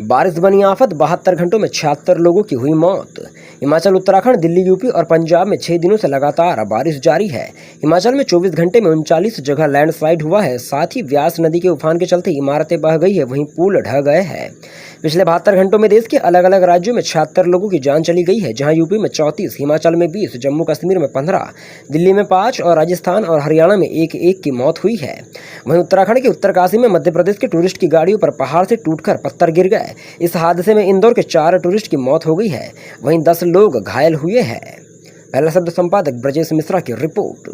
बारिश बनी आफत, 72 घंटों में 76 लोगों की हुई मौत। हिमाचल, उत्तराखंड, दिल्ली, यूपी और पंजाब में 6 दिनों से लगातार बारिश जारी है। हिमाचल में 24 घंटे में 39 जगह लैंडस्लाइड हुआ है। साथ ही व्यास नदी के उफान के चलते इमारतें बह गई है, वहीं पुल ढह गए हैं। पिछले 72 घंटों में देश के अलग अलग राज्यों में 76 लोगों की जान चली गई है, जहां यूपी में 34, हिमाचल में 20, जम्मू कश्मीर में 15, दिल्ली में 5 और राजस्थान और हरियाणा में एक एक की मौत हुई है। वहीं उत्तराखंड के उत्तरकाशी में मध्य प्रदेश के टूरिस्ट की गाड़ियों पर पहाड़ से टूटकर पत्थर गिर गए। इस हादसे में इंदौर के 4 टूरिस्ट की मौत हो गई है, वहीं 10 लोग घायल हुए हैं। पहला शब्द संपादक ब्रजेश मिश्रा की रिपोर्ट।